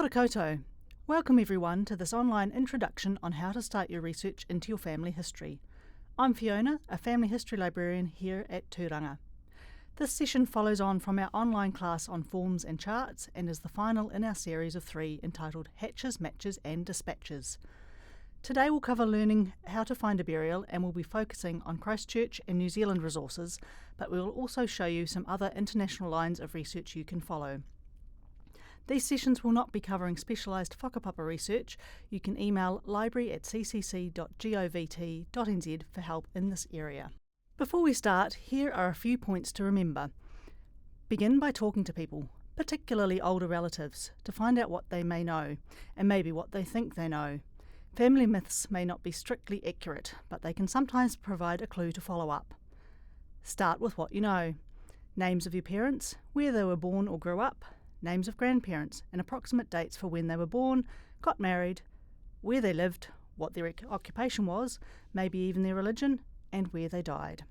Kia ora koutou. Welcome everyone to this online introduction on how to start your research into your family history. I'm Fiona, a family history librarian here at Tūranga. This session follows on from our online class on forms and charts and is the final in our series of 3 entitled Hatches, Matches and Dispatches. Today we'll cover learning how to find a burial and we'll be focusing on Christchurch and New Zealand resources, but we will also show you some other international lines of research you can follow. These sessions will not be covering specialised whakapapa research. You can email library@ccc.govt.nz for help in this area. Before we start, here are a few points to remember. Begin by talking to people, particularly older relatives, to find out what they may know, and maybe what they think they know. Family myths may not be strictly accurate, but they can sometimes provide a clue to follow up. Start with what you know. Names of your parents, where they were born or grew up, names of grandparents, and approximate dates for when they were born, got married, where they lived, what their occupation was, maybe even their religion, and where they died.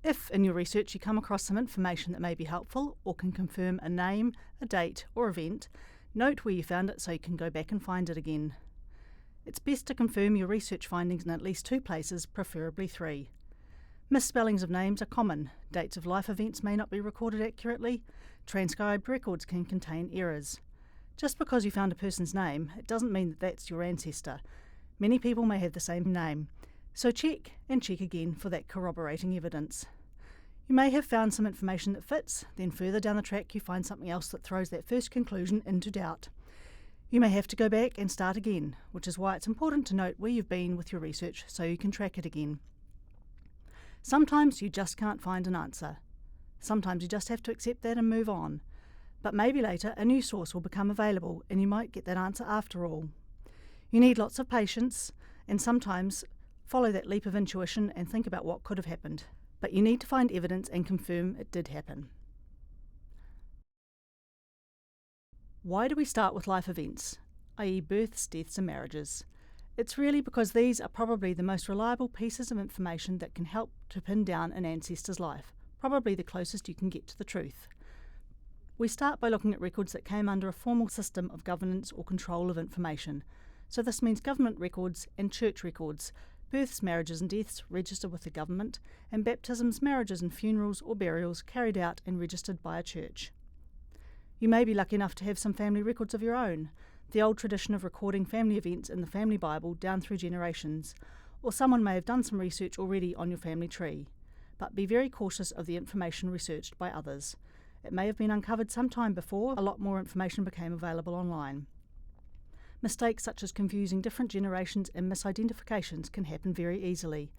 If in your research you come across some information that may be helpful or can confirm a name, a date, or event, note where you found it so you can go back and find it again. It's best to confirm your research findings in at least 2 places, preferably 3. Misspellings of names are common. Dates of life events may not be recorded accurately. Transcribed records can contain errors. Just because you found a person's name, it doesn't mean that that's your ancestor. Many people may have the same name, so check and check again for that corroborating evidence. You may have found some information that fits, then further down the track you find something else that throws that first conclusion into doubt. You may have to go back and start again, which is why it's important to note where you've been with your research so you can track it again. Sometimes you just can't find an answer. Sometimes you just have to accept that and move on. But maybe later a new source will become available and you might get that answer after all. You need lots of patience and sometimes follow that leap of intuition and think about what could have happened. But you need to find evidence and confirm it did happen. Why do we start with life events, i.e. births, deaths and marriages? It's really because these are probably the most reliable pieces of information that can help to pin down an ancestor's life, probably the closest you can get to the truth. We start by looking at records that came under a formal system of governance or control of information. So this means government records and church records, births, marriages and deaths registered with the government, and baptisms, marriages and funerals or burials carried out and registered by a church. You may be lucky enough to have some family records of your own, the old tradition of recording family events in the family Bible down through generations, or someone may have done some research already on your family tree. But be very cautious of the information researched by others. It may have been uncovered some time before a lot more information became available online. Mistakes such as confusing different generations and misidentifications can happen very easily.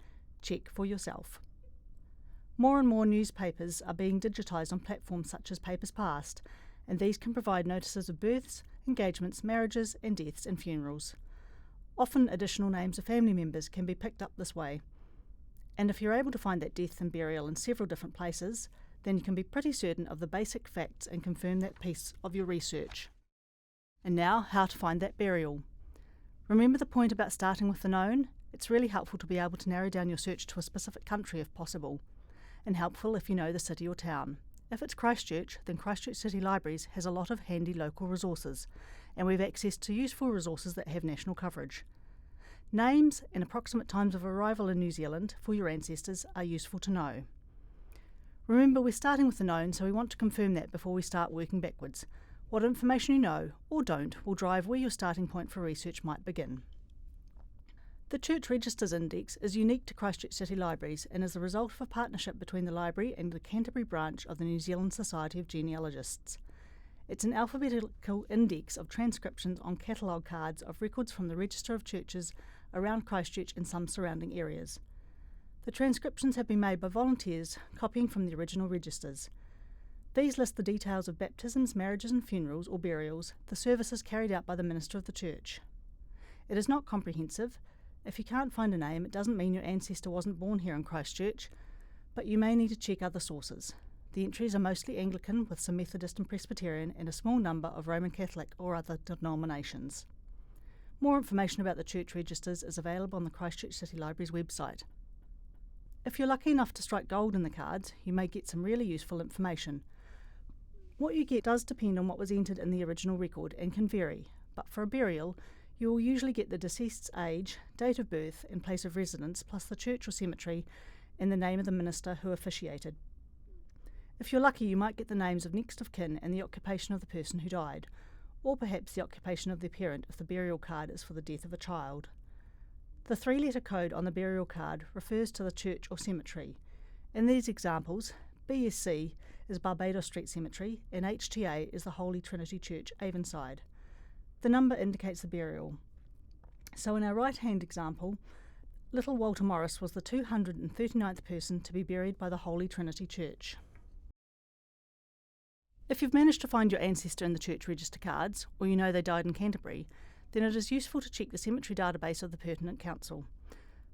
Check for yourself. More and more newspapers are being digitised on platforms such as Papers Past, and these can provide notices of births, engagements, marriages and deaths and funerals. Often additional names of family members can be picked up this way. And if you're able to find that death and burial in several different places, then you can be pretty certain of the basic facts and confirm that piece of your research. And now, how to find that burial. Remember the point about starting with the known? It's really helpful to be able to narrow down your search to a specific country if possible, and helpful if you know the city or town. If it's Christchurch, then Christchurch City Libraries has a lot of handy local resources, and we have access to useful resources that have national coverage. Names and approximate times of arrival in New Zealand for your ancestors are useful to know. Remember, we're starting with the known, so we want to confirm that before we start working backwards. What information you know, or don't, will drive where your starting point for research might begin. The Church Registers Index is unique to Christchurch City Libraries and is the result of a partnership between the library and the Canterbury branch of the New Zealand Society of Genealogists. It's an alphabetical index of transcriptions on catalogue cards of records from the Register of Churches around Christchurch and some surrounding areas. The transcriptions have been made by volunteers copying from the original registers. These list the details of baptisms, marriages and funerals or burials, the services carried out by the minister of the church. It is not comprehensive. If you can't find a name, it doesn't mean your ancestor wasn't born here in Christchurch, but you may need to check other sources. The entries are mostly Anglican with some Methodist and Presbyterian and a small number of Roman Catholic or other denominations. More information about the church registers is available on the Christchurch City Library's website. If you're lucky enough to strike gold in the cards, you may get some really useful information. What you get does depend on what was entered in the original record and can vary, but for a burial, you will usually get the deceased's age, date of birth and place of residence, plus the church or cemetery and the name of the minister who officiated. If you're lucky, you might get the names of next of kin and the occupation of the person who died, or perhaps the occupation of the parent if the burial card is for the death of a child. The 3-letter code on the burial card refers to the church or cemetery. In these examples, BSC is Barbados Street Cemetery and HTA is the Holy Trinity Church, Avonside. The number indicates the burial. So in our right-hand example, little Walter Morris was the 239th person to be buried by the Holy Trinity Church. If you've managed to find your ancestor in the church register cards, or you know they died in Canterbury, then it is useful to check the cemetery database of the pertinent council.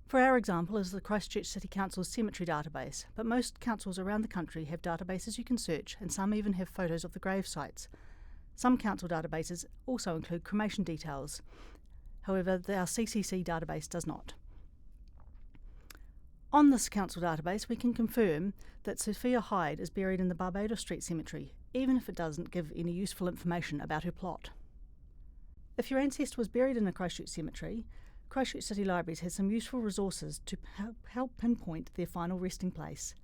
For our example is the Christchurch City Council's cemetery database, but most councils around the country have databases you can search and some even have photos of the grave sites. Some council databases also include cremation details. However, our CCC database does not. On this council database, we can confirm that Sophia Hyde is buried in the Barbados Street Cemetery, even if it doesn't give any useful information about her plot. If your ancestor was buried in a Christchurch cemetery, Christchurch City Libraries has some useful resources to help pinpoint their final resting place.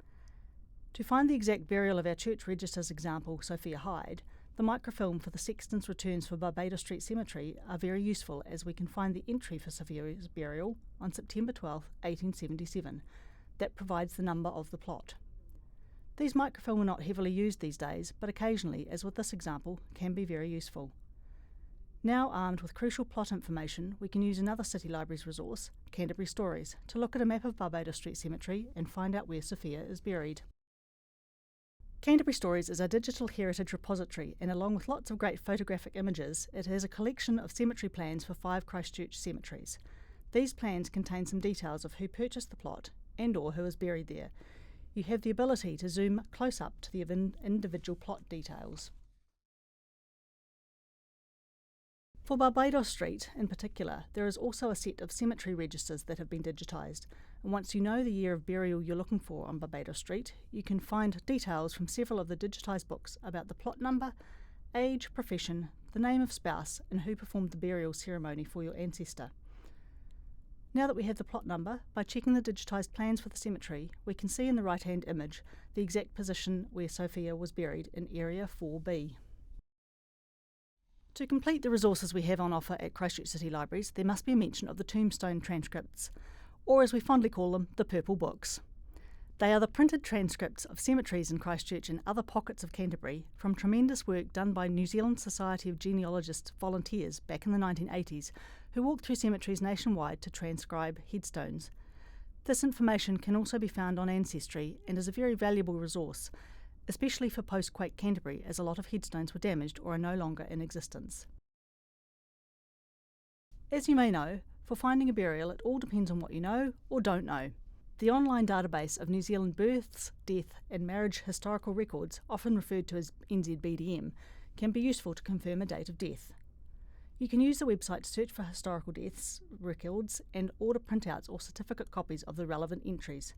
To find the exact burial of our church register's example, Sophia Hyde, the microfilm for the Sexton's Returns for Barbados Street Cemetery are very useful, as we can find the entry for Sophia's burial on September 12, 1877. That provides the number of the plot. These microfilm are not heavily used these days, but occasionally, as with this example, can be very useful. Now armed with crucial plot information, we can use another City Libraries resource, Canterbury Stories, to look at a map of Barbados Street Cemetery and find out where Sophia is buried. Canterbury Stories is a digital heritage repository, and along with lots of great photographic images, it has a collection of cemetery plans for 5 Christchurch cemeteries. These plans contain some details of who purchased the plot and or who is buried there. You have the ability to zoom close up to the individual plot details. For Barbados Street, in particular, there is also a set of cemetery registers that have been digitised, and once you know the year of burial you're looking for on Barbados Street, you can find details from several of the digitised books about the plot number, age, profession, the name of spouse, and who performed the burial ceremony for your ancestor. Now that we have the plot number, by checking the digitised plans for the cemetery, we can see in the right-hand image the exact position where Sophia was buried in Area 4B. To complete the resources we have on offer at Christchurch City Libraries, there must be a mention of the tombstone transcripts, or as we fondly call them, the purple books. They are the printed transcripts of cemeteries in Christchurch and other pockets of Canterbury from tremendous work done by New Zealand Society of Genealogists volunteers back in the 1980s, who walked through cemeteries nationwide to transcribe headstones. This information can also be found on Ancestry and is a very valuable resource, especially for post-quake Canterbury, as a lot of headstones were damaged or are no longer in existence. As you may know, for finding a burial it all depends on what you know or don't know. The online database of New Zealand births, death and marriage historical records, often referred to as NZBDM, can be useful to confirm a date of death. You can use the website to search for historical deaths records and order printouts or certificate copies of the relevant entries.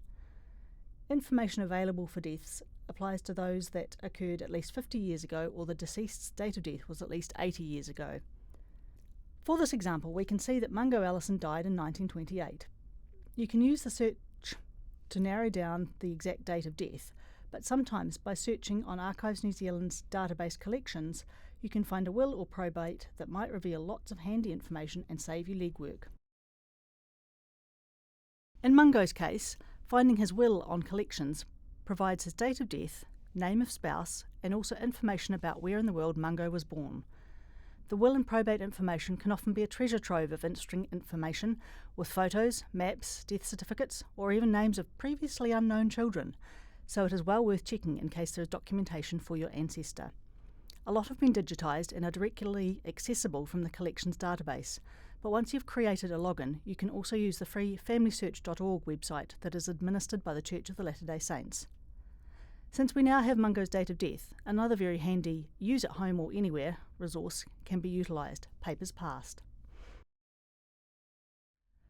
Information available for deaths applies to those that occurred at least 50 years ago or the deceased's date of death was at least 80 years ago. For this example, we can see that Mungo Allison died in 1928. You can use the search to narrow down the exact date of death, but sometimes by searching on Archives New Zealand's database collections, you can find a will or probate that might reveal lots of handy information and save you legwork. In Mungo's case, finding his will on collections provides his date of death, name of spouse, and also information about where in the world Mungo was born. The will and probate information can often be a treasure trove of interesting information, with photos, maps, death certificates, or even names of previously unknown children, so it is well worth checking in case there is documentation for your ancestor. A lot have been digitised and are directly accessible from the collections database, but once you've created a login, you can also use the free familysearch.org website that is administered by the Church of the Latter-day Saints. Since we now have Mungo's date of death, another very handy use at home or anywhere resource can be utilised, Papers Past.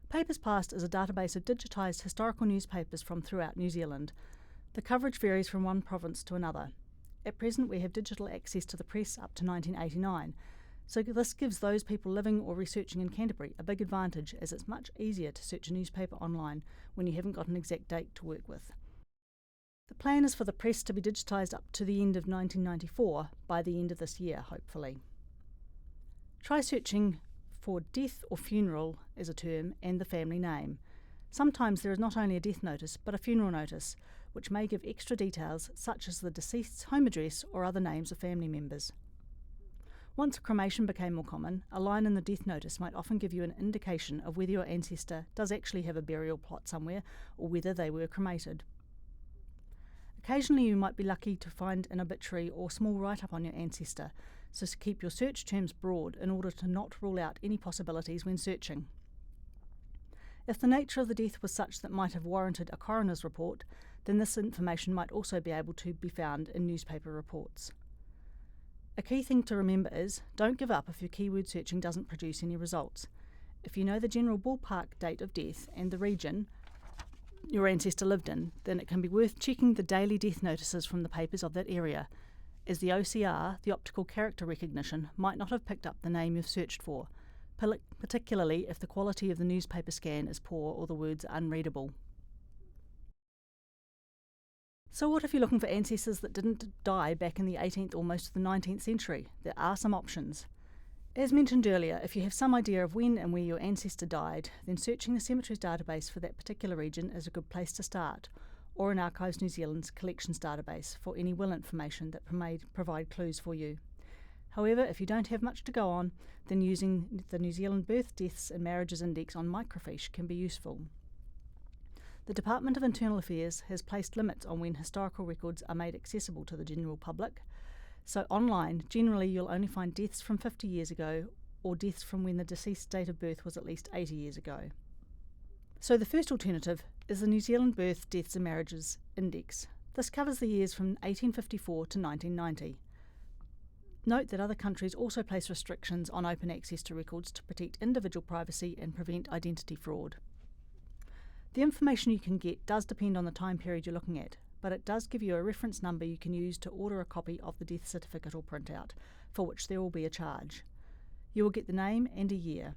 Papers Past is a database of digitised historical newspapers from throughout New Zealand. The coverage varies from one province to another. At present, we have digital access to the press up to 1989, so this gives those people living or researching in Canterbury a big advantage, as it's much easier to search a newspaper online when you haven't got an exact date to work with. The plan is for the press to be digitised up to the end of 1994 by the end of this year, hopefully. Try searching for death or funeral as a term and the family name. Sometimes there is not only a death notice but a funeral notice, which may give extra details such as the deceased's home address or other names of family members. Once cremation became more common, a line in the death notice might often give you an indication of whether your ancestor does actually have a burial plot somewhere or whether they were cremated. Occasionally you might be lucky to find an obituary or small write-up on your ancestor, so keep your search terms broad in order to not rule out any possibilities when searching. If the nature of the death was such that might have warranted a coroner's report, then this information might also be able to be found in newspaper reports. A key thing to remember is, don't give up if your keyword searching doesn't produce any results. If you know the general ballpark date of death and the region your ancestor lived in, then it can be worth checking the daily death notices from the papers of that area, as the OCR, the optical character recognition, might not have picked up the name you've searched for, particularly if the quality of the newspaper scan is poor or the words are unreadable. So what if you're looking for ancestors that didn't die back in the 18th or most of the 19th century? There are some options. As mentioned earlier, if you have some idea of when and where your ancestor died, then searching the cemeteries database for that particular region is a good place to start, or in Archives New Zealand's collections database for any will information that may provide clues for you. However, if you don't have much to go on, then using the New Zealand Birth, Deaths and Marriages Index on microfiche can be useful. The Department of Internal Affairs has placed limits on when historical records are made accessible to the general public, so online, generally you'll only find deaths from 50 years ago or deaths from when the deceased date of birth was at least 80 years ago. So the first alternative is the New Zealand Birth, Deaths and Marriages Index. This covers the years from 1854 to 1990. Note that other countries also place restrictions on open access to records to protect individual privacy and prevent identity fraud. The information you can get does depend on the time period you're looking at, but it does give you a reference number you can use to order a copy of the death certificate or printout, for which there will be a charge. You will get the name and a year.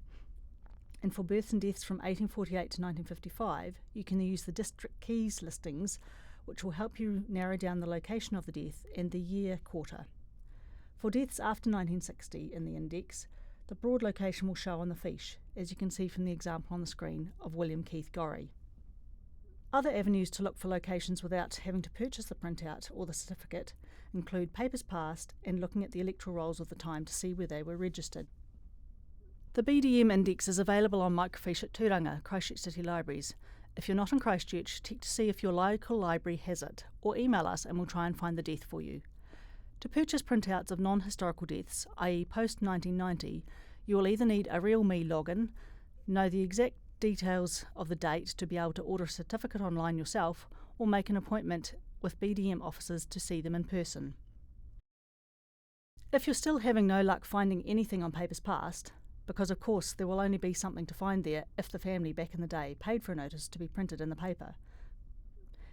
And for births and deaths from 1848 to 1955, you can use the district keys listings, which will help you narrow down the location of the death and the year quarter. For deaths after 1960 in the index, the broad location will show on the fiche, as you can see from the example on the screen of William Keith Gorrie. Other avenues to look for locations without having to purchase the printout or the certificate include papers passed and looking at the electoral rolls of the time to see where they were registered. The BDM index is available on microfiche at Tūranga, Christchurch City Libraries. If you're not in Christchurch, check to see if your local library has it, or email us and we'll try and find the death for you. To purchase printouts of non-historical deaths, i.e. post-1990, you will either need a RealMe login, know the exact details of the date to be able to order a certificate online yourself, or make an appointment with BDM officers to see them in person. If you're still having no luck finding anything on papers past, because of course there will only be something to find there if the family back in the day paid for a notice to be printed in the paper,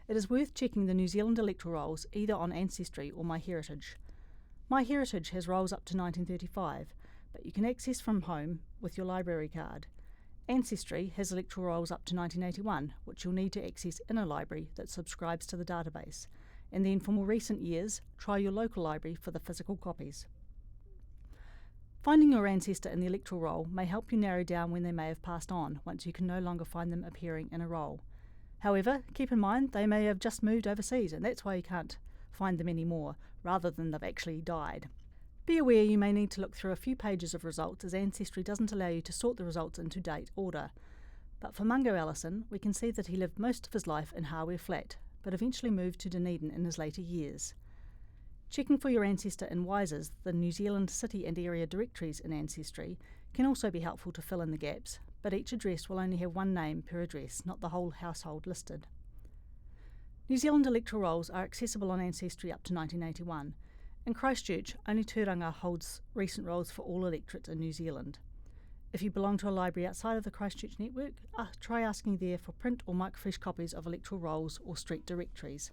it is worth checking the New Zealand electoral rolls either on Ancestry or MyHeritage. MyHeritage has rolls up to 1935, but you can access from home with your library card. Ancestry has electoral rolls up to 1981, which you'll need to access in a library that subscribes to the database, and then for more recent years, try your local library for the physical copies. Finding your ancestor in the electoral roll may help you narrow down when they may have passed on once you can no longer find them appearing in a roll. However, keep in mind they may have just moved overseas, and that's why you can't find them anymore, rather than they've actually died. Be aware you may need to look through a few pages of results, as Ancestry doesn't allow you to sort the results into date order. But for Mungo Allison, we can see that he lived most of his life in Hawea Flat, but eventually moved to Dunedin in his later years. Checking for your ancestor in WISEs, the New Zealand city and area directories in Ancestry, can also be helpful to fill in the gaps, but each address will only have one name per address, not the whole household listed. New Zealand electoral rolls are accessible on Ancestry up to 1981. In Christchurch, only Tūranga holds recent rolls for all electorates in New Zealand. If you belong to a library outside of the Christchurch network, try asking there for print or microfiche copies of electoral rolls or street directories.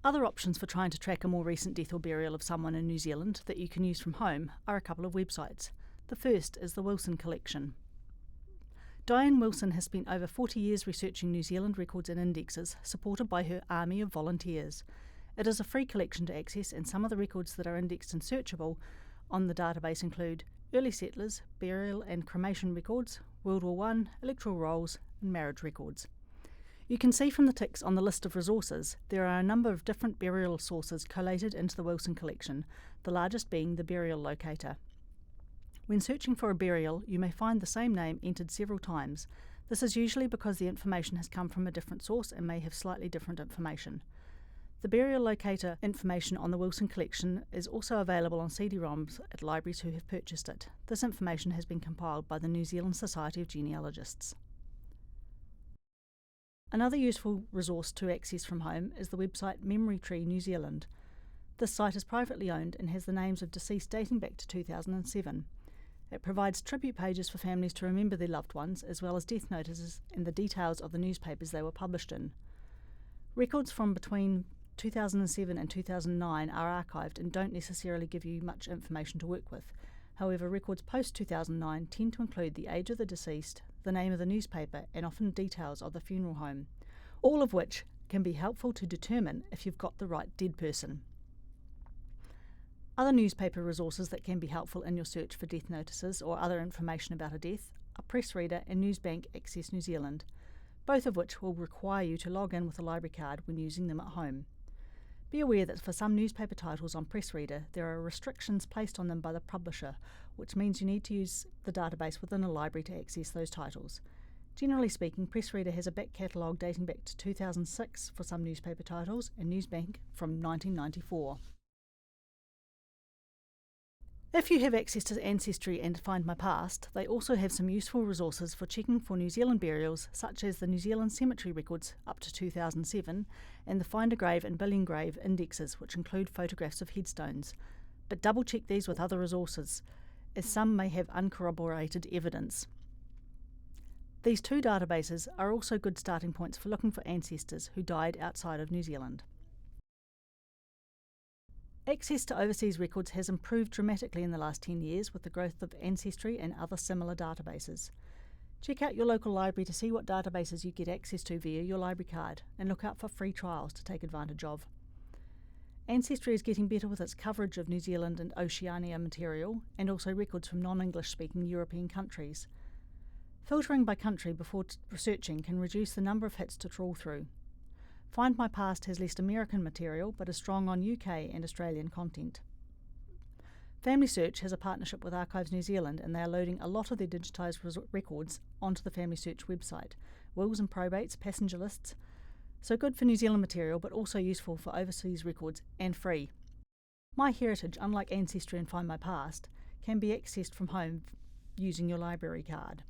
Other options for trying to track a more recent death or burial of someone in New Zealand that you can use from home are a couple of websites. The first is the Wilson Collection. Diane Wilson has spent over 40 years researching New Zealand records and indexes, supported by her army of volunteers. It is a free collection to access, and some of the records that are indexed and searchable on the database include early settlers, burial and cremation records, World War I, electoral rolls, and marriage records. You can see from the ticks on the list of resources, there are a number of different burial sources collated into the Wilson Collection, the largest being the burial locator. When searching for a burial, you may find the same name entered several times. This is usually because the information has come from a different source and may have slightly different information. The burial locator information on the Wilson Collection is also available on CD-ROMs at libraries who have purchased it. This information has been compiled by the New Zealand Society of Genealogists. Another useful resource to access from home is the website Memory Tree New Zealand. This site is privately owned and has the names of deceased dating back to 2007. It provides tribute pages for families to remember their loved ones, as well as death notices and the details of the newspapers they were published in. Records from between 2007 and 2009 are archived and don't necessarily give you much information to work with. However, records post-2009 tend to include the age of the deceased, the name of the newspaper, and often details of the funeral home, all of which can be helpful to determine if you've got the right dead person. Other newspaper resources that can be helpful in your search for death notices or other information about a death are Press Reader and Newsbank Access New Zealand, both of which will require you to log in with a library card when using them at home. Be aware that for some newspaper titles on Press Reader, there are restrictions placed on them by the publisher, which means you need to use the database within a library to access those titles. Generally speaking, Press Reader has a back catalogue dating back to 2006 for some newspaper titles and Newsbank from 1994. If you have access to Ancestry and Find My Past, they also have some useful resources for checking for New Zealand burials, such as the New Zealand cemetery records up to 2007 and the Find a Grave and Billion Grave indexes, which include photographs of headstones. But double check these with other resources, as some may have uncorroborated evidence. These two databases are also good starting points for looking for ancestors who died outside of New Zealand. Access to overseas records has improved dramatically in the last 10 years with the growth of Ancestry and other similar databases. Check out your local library to see what databases you get access to via your library card, and look out for free trials to take advantage of. Ancestry is getting better with its coverage of New Zealand and Oceania material, and also records from non-English speaking European countries. Filtering by country before researching can reduce the number of hits to trawl through. Find My Past has less American material but is strong on UK and Australian content. Family Search has a partnership with Archives New Zealand, and they are loading a lot of their digitised records onto the Family Search website. Wills and probates, passenger lists. So good for New Zealand material but also useful for overseas records and free. MyHeritage, unlike Ancestry and Find My Past, can be accessed from home using your library card.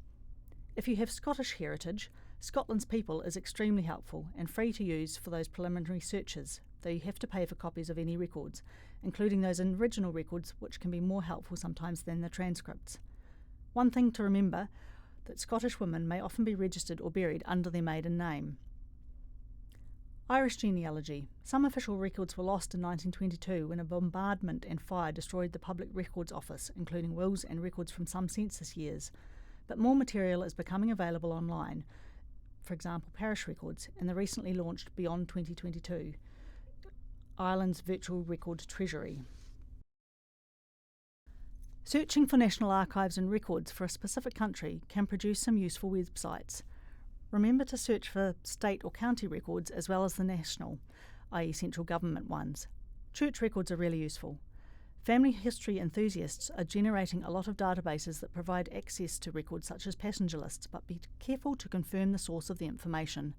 If you have Scottish heritage, Scotland's People is extremely helpful and free to use for those preliminary searches, though you have to pay for copies of any records, including those original records, which can be more helpful sometimes than the transcripts. One thing to remember, that Scottish women may often be registered or buried under their maiden name. Irish genealogy. Some official records were lost in 1922 when a bombardment and fire destroyed the Public Records Office, including wills and records from some census years. But more material is becoming available online, for example parish records, and the recently launched Beyond 2022, Ireland's virtual record treasury. Searching for national archives and records for a specific country can produce some useful websites. Remember to search for state or county records as well as the national, i.e. central government ones. Church records are really useful. Family history enthusiasts are generating a lot of databases that provide access to records such as passenger lists, but be careful to confirm the source of the information.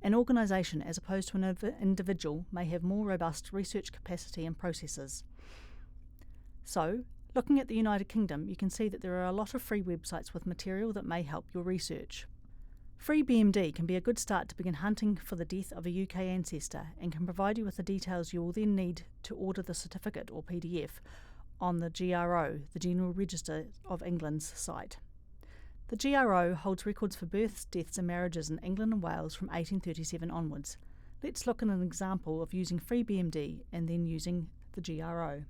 An organisation, as opposed to an individual, may have more robust research capacity and processes. So, looking at the United Kingdom, you can see that there are a lot of free websites with material that may help your research. FreeBMD can be a good start to begin hunting for the death of a UK ancestor, and can provide you with the details you will then need to order the certificate or PDF on the GRO, the General Register of England's site. The GRO holds records for births, deaths and marriages in England and Wales from 1837 onwards. Let's look at an example of using free BMD and then using the GRO.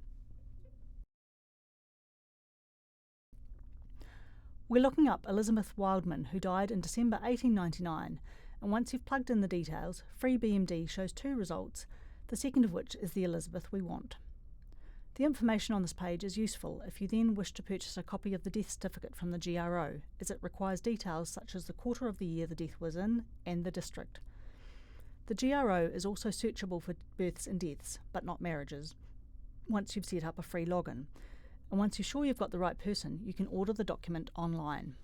We're looking up Elizabeth Wildman, who died in December 1899, and once you've plugged in the details, free BMD shows two results, the second of which is the Elizabeth we want. The information on this page is useful if you then wish to purchase a copy of the death certificate from the GRO, as it requires details such as the quarter of the year the death was in and the district. The GRO is also searchable for births and deaths, but not marriages, once you've set up a free login. And once you're sure you've got the right person, you can order the document online.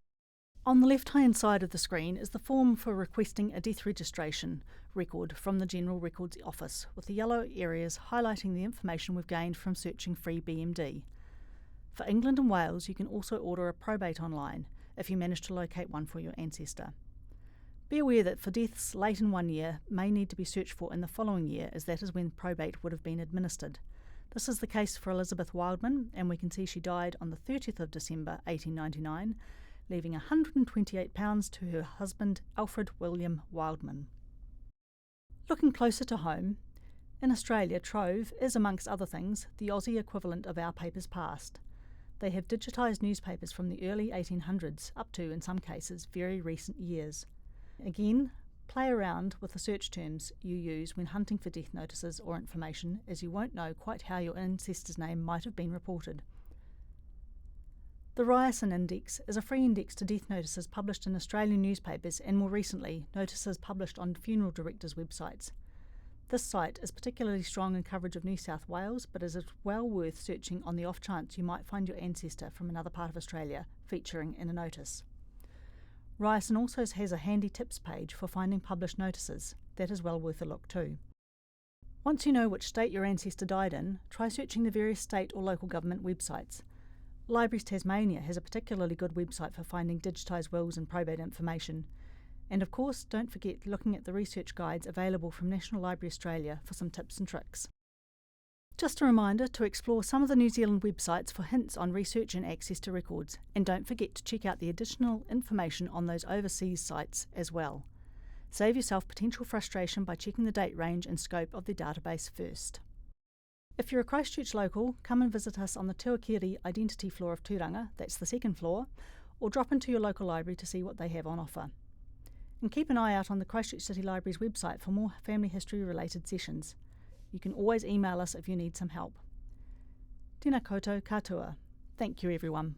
On the left-hand side of the screen is the form for requesting a death registration record from the General Records Office, with the yellow areas highlighting the information we've gained from searching free BMD. For England and Wales, you can also order a probate online if you manage to locate one for your ancestor. Be aware that for deaths late in one year may need to be searched for in the following year, as that is when probate would have been administered. This is the case for Elizabeth Wildman, and we can see she died on the 30th of December 1899, leaving £128 to her husband Alfred William Wildman. Looking closer to home, in Australia, Trove is, amongst other things, the Aussie equivalent of Our Papers Past. They have digitised newspapers from the early 1800s up to, in some cases, very recent years. Again, play around with the search terms you use when hunting for death notices or information, as you won't know quite how your ancestor's name might have been reported. The Ryerson Index is a free index to death notices published in Australian newspapers and, more recently, notices published on funeral directors' websites. This site is particularly strong in coverage of New South Wales, but is well worth searching on the off chance you might find your ancestor from another part of Australia featuring in a notice. Ryerson also has a handy tips page for finding published notices. That is well worth a look too. Once you know which state your ancestor died in, try searching the various state or local government websites. Libraries Tasmania has a particularly good website for finding digitised wills and probate information. And of course, don't forget looking at the research guides available from National Library Australia for some tips and tricks. Just a reminder to explore some of the New Zealand websites for hints on research and access to records, and don't forget to check out the additional information on those overseas sites as well. Save yourself potential frustration by checking the date range and scope of the database first. If you're a Christchurch local, come and visit us on the Tuakiri Identity floor of Tūranga, that's the second floor, or drop into your local library to see what they have on offer. And keep an eye out on the Christchurch City Library's website for more family history related sessions. You can always email us if you need some help. Tēnā koutou katoa. Thank you everyone.